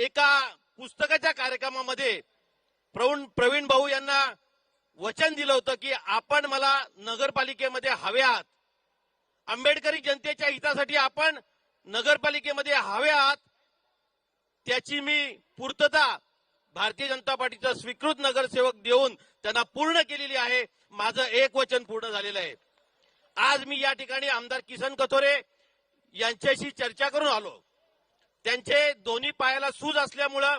एका पुस्तकाच्या कार्यक्रमामध्ये प्रवीण भाऊ यांना वचन दिलं होतं की आपण मला नगरपालिकेमध्ये हवे आहात, आंबेडकरी जनतेच्या हितासाठी आपण नगरपालिकेमध्ये हवे आहात. त्याची मी पूर्तता भारतीय जनता पार्टीचा स्वीकृत नगरसेवक देऊन त्यांना पूर्ण केलेली आहे. माझं एक वचन पूर्ण झालेलं आहे. आज मी या ठिकाणी आमदार किसन कथोरे यांच्याशी चर्चा करून आलो. त्यांचे दोन्ही पायाला सूज असल्यामुळं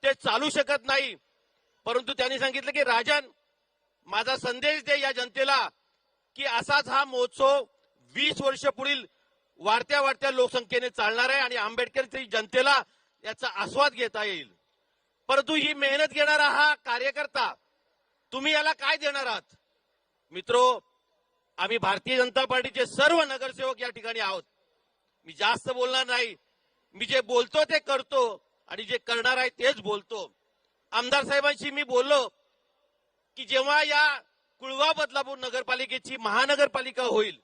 ते चालू शकत नाही, परंतु त्यांनी सांगितलं की राजन, माझा संदेश दे या जनतेला की असाच हा महोत्सव 20 वर्ष पुढील वाढत्या लोकसंख्येने चालणार आहे आणि आंबेडकरी जनतेला याचा आस्वाद घेता येईल. परंतु ही मेहनत घेणारा हा कार्यकर्ता, तुम्ही याला काय देणार आहात? मित्रो, आम्ही भारतीय जनता पार्टीचे सर्व नगरसेवक या ठिकाणी आहोत. मी जास्त बोलणार नाही. मी जे बोलतो ते करतो आणि जे करणार आहे तेच बोलतो. आमदार साहेबांशी मी बोललो की जेव्हा या कुळवा बदलापूर नगरपालिकेची महानगरपालिका होईल,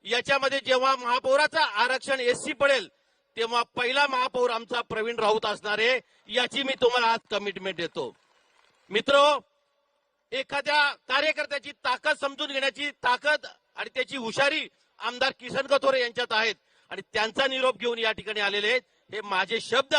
याच्यामध्ये जेव्हा महापौराचं आरक्षण एससी पडेल, तेव्हा पहिला महापौर आमचा प्रवीण राऊत असणार आहे. याची मी तुम्हाला आज कमिटमेंट देतो. मित्रो, एखाद्या कार्यकर्त्याची ताकद समजून घेण्याची ताकद आणि त्याची हुशारी आमदार किसन कथोरे यांच्यात आहेत आणि त्यांचा निरोप घेऊन या ठिकाणी आलेले आहेत. हे माझे शब्द